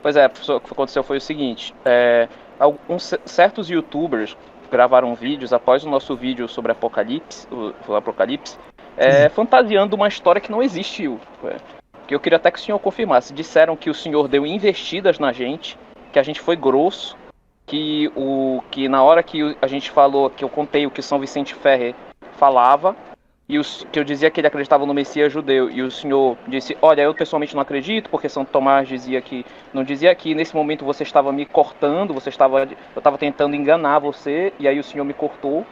Pois é, professor, o que aconteceu foi o seguinte, certos youtubers gravaram vídeos após o nosso vídeo sobre Apocalipse, o Apocalipse, Sim. fantasiando uma história que não existiu. Que eu queria até que o senhor confirmasse. Disseram que o senhor deu investidas na gente, que a gente foi grosso, que na hora que a gente falou, que eu contei o que São Vicente Ferrer falava, que eu dizia que ele acreditava no Messias judeu, e o senhor disse, olha, eu pessoalmente não acredito, porque São Tomás dizia que, não dizia que nesse momento você estava me cortando, eu estava tentando enganar você, e aí o senhor me cortou,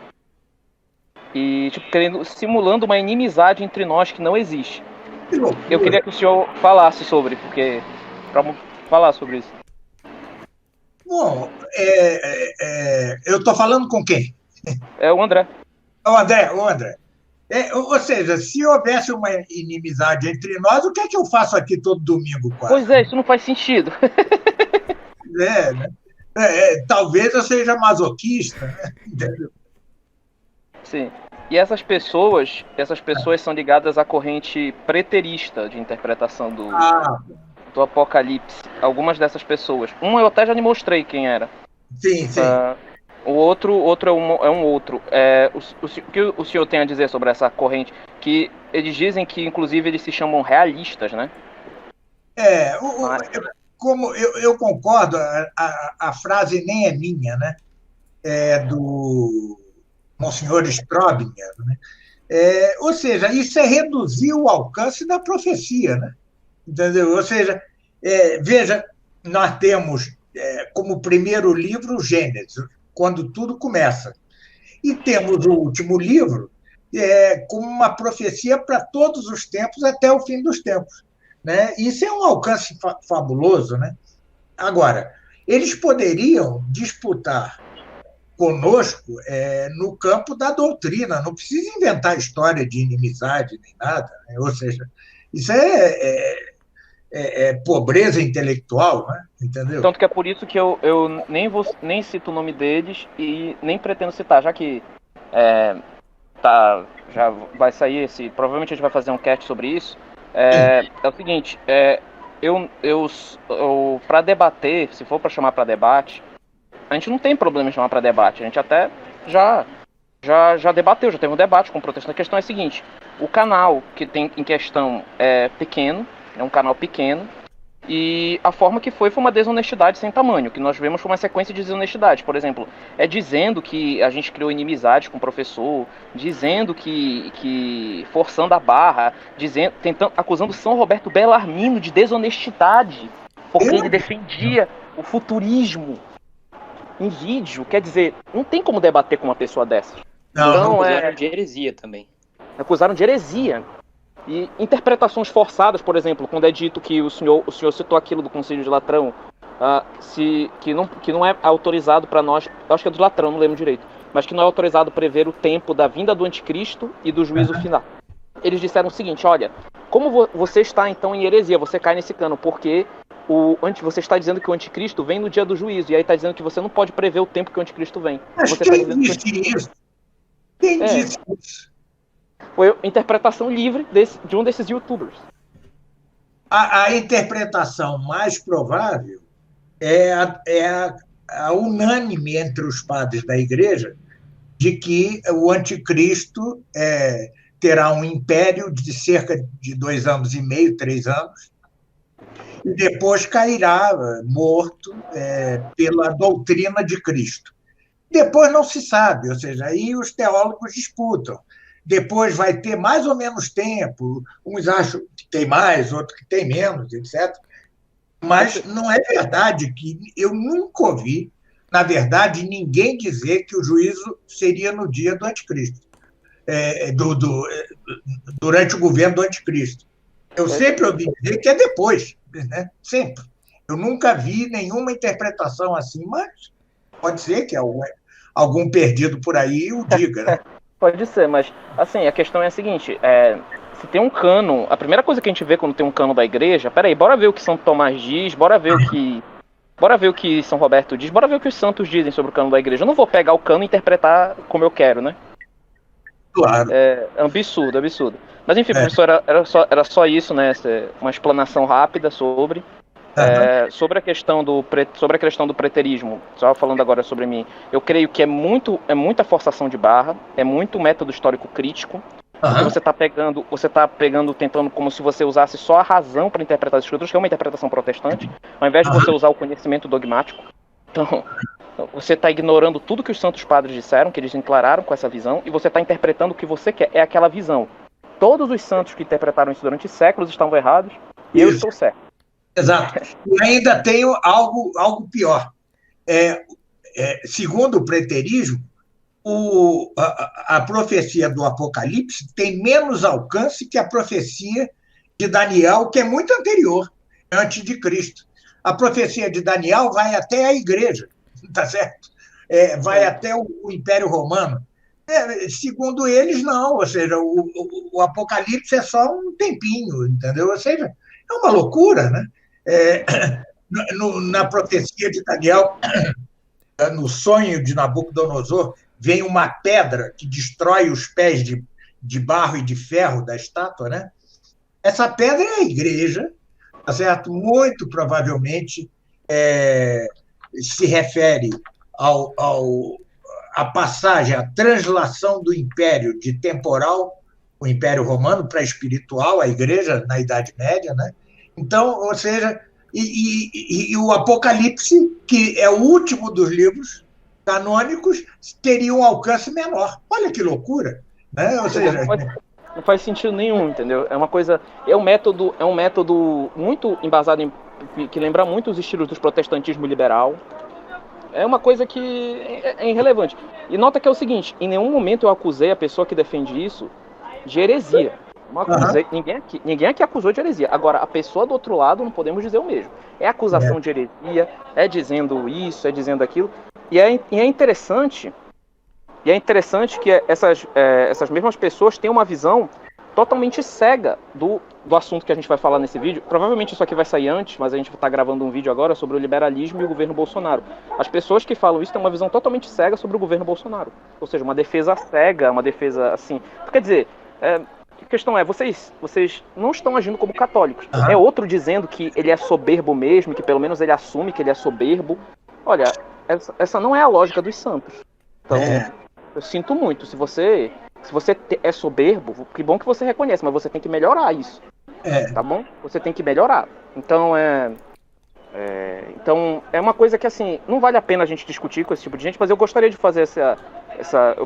e tipo, simulando uma inimizade entre nós que não existe. Que Eu loucura. queria que o senhor falasse sobre, pra falar sobre isso. Bom, eu estou falando com quem? É o André. O André. Ou seja, se houvesse uma inimizade entre nós, o que é que eu faço aqui todo domingo quase? Pois é, isso não faz sentido. Né? Talvez eu seja masoquista, né? Entendeu? Sim. E essas pessoas são ligadas à corrente preterista de interpretação Ah, do Apocalipse. Algumas dessas pessoas. Eu até já lhe mostrei quem era. sim, sim. O outro é um outro. O que o senhor tem a dizer sobre essa corrente? Que eles dizem que, inclusive, eles se chamam realistas, né? É, Mas, como eu concordo, a frase nem é minha, né? É do Monsenhor Strobner, né? Ou seja, isso é reduzir o alcance da profecia, né? Entendeu? Ou seja, veja, nós temos como primeiro livro o Gênesis, quando tudo começa. E temos o último livro como uma profecia para todos os tempos, até o fim dos tempos. Né? Isso é um alcance fabuloso. Né? Agora, eles poderiam disputar conosco no campo da doutrina, não precisa inventar história de inimizade nem nada. Né? Ou seja, isso é pobreza intelectual, né? Entendeu? tanto que é por isso que eu nem cito o nome deles e nem pretendo citar, já que é, já vai sair provavelmente a gente vai fazer um cast sobre isso. É o seguinte, para debater, se for para chamar para debate, a gente não tem problema em chamar para debate, a gente até já debateu, já teve um debate com o protestante. A questão é a seguinte, o canal que tem em questão é pequeno, é um canal pequeno, e a forma que foi uma desonestidade sem tamanho. O que nós vemos foi uma sequência de desonestidades. Por exemplo, dizendo que a gente criou inimizade com o professor, dizendo que forçando a barra, acusando São Roberto Bellarmino de desonestidade, porque ele defendia o futurismo em vídeo. Quer dizer, não tem como debater com uma pessoa dessas. Não, Então, Acusaram de heresia também. acusaram de heresia. E interpretações forçadas, por exemplo, quando é dito que o senhor citou aquilo do Concílio de Latrão, que não é autorizado para nós, acho que é do Latrão, não lembro direito, mas que não é autorizado prever o tempo da vinda do anticristo e do juízo final. Eles disseram o seguinte, olha, como você está então em heresia, você cai nesse cano, porque você está dizendo que o anticristo vem no dia do juízo, e aí está dizendo que você não pode prever o tempo que o anticristo vem. mas Você quem está disse isso? Quem disse isso? Foi interpretação livre de um desses youtubers. A interpretação mais provável a unânime entre os padres da igreja de que o anticristo terá um império de cerca de 2 anos e meio, 3 anos, e depois cairá morto pela doutrina de Cristo. Depois não se sabe, ou seja, aí os teólogos disputam. Depois vai ter mais ou menos tempo, uns acham que tem mais, outros que tem menos, etc. Mas não é verdade que eu nunca ouvi, na verdade, ninguém dizer que o juízo seria no dia do anticristo, durante o governo do anticristo. Eu sempre ouvi dizer que é depois, né? Sempre. Eu nunca vi nenhuma interpretação assim, mas pode ser que algum perdido por aí o diga, né? Pode ser, mas assim, a questão é a seguinte, se tem um cano, a primeira coisa que a gente vê quando tem um cano da igreja, peraí, bora ver o que São Tomás diz, bora ver o que São Roberto diz, bora ver o que os santos dizem sobre o cano da igreja. Eu não vou pegar o cano e interpretar como eu quero, né? Claro. É absurdo, absurdo. Mas enfim, professor, era só isso, né? Uma explanação rápida sobre. Aham. Sobre a questão do preterismo, só falando agora sobre mim, eu creio que é muita forçação de barra, é muito método histórico crítico, porque Aham. você tá pegando, tentando como se você usasse só a razão para interpretar as escrituras, que é uma interpretação protestante, ao invés de você Aham. usar o conhecimento dogmático. Então, você está ignorando tudo que os santos padres disseram, que eles declararam com essa visão, e você está interpretando o que você quer, é aquela visão. Todos os santos que interpretaram isso durante séculos estavam errados, e eu Isso, estou certo. exato. E ainda tem algo pior. É, segundo o preterismo, a profecia do Apocalipse tem menos alcance que a profecia de Daniel, que é muito anterior, antes de Cristo. A profecia de Daniel vai até a igreja, tá certo? Vai até o Império Romano. Segundo eles, não, ou seja, o Apocalipse é só um tempinho, entendeu? Ou seja, é uma loucura, né? É, na profecia de Daniel, no sonho de Nabucodonosor, vem uma pedra que destrói os pés de barro e de ferro da estátua, né? Essa pedra é a igreja, tá certo? Muito provavelmente se refere à passagem, à translação do império de temporal, o Império Romano, para espiritual, a igreja na Idade Média, né? Então, ou seja, e o Apocalipse, que é o último dos livros canônicos, teria um alcance menor. Olha que loucura, né? Ou seja, Não faz sentido nenhum, entendeu? É uma coisa, é um método muito embasado que lembra muito os estilos do protestantismo liberal. É uma coisa que é irrelevante. E nota que é o seguinte, em nenhum momento eu acusei a pessoa que defende isso de heresia. Não acusei, ninguém aqui acusou de heresia. Agora, a pessoa do outro lado não podemos dizer o mesmo. É acusação de heresia, é dizendo isso, é dizendo aquilo. E é interessante que essas mesmas pessoas têm uma visão totalmente cega do assunto que a gente vai falar nesse vídeo. Provavelmente isso aqui vai sair antes, mas a gente está gravando um vídeo agora sobre o liberalismo e o governo Bolsonaro. As pessoas que falam isso têm uma visão totalmente cega sobre o governo Bolsonaro. Ou seja, uma defesa cega, uma defesa assim. Quer dizer, a questão é, vocês não estão agindo como católicos. É outro dizendo que ele é soberbo mesmo, que pelo menos ele assume que ele é soberbo. Olha, essa não é a lógica dos santos. Então, eu sinto muito. Se você é soberbo, que bom que você reconhece, mas você tem que melhorar isso. Tá bom? Você tem que melhorar. Então, então, é uma coisa que, assim, não vale a pena a gente discutir com esse tipo de gente, mas eu gostaria de fazer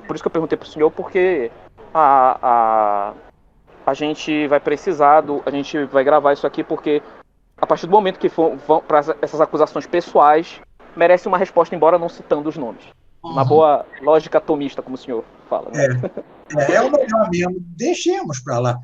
por isso que eu perguntei pro senhor, porque a gente vai precisar a gente vai gravar isso aqui, porque a partir do momento que vão para essas acusações pessoais, merece uma resposta, embora não citando os nomes. Uma boa lógica atomista, como o senhor fala. Né? É o melhor mesmo. Deixemos para lá.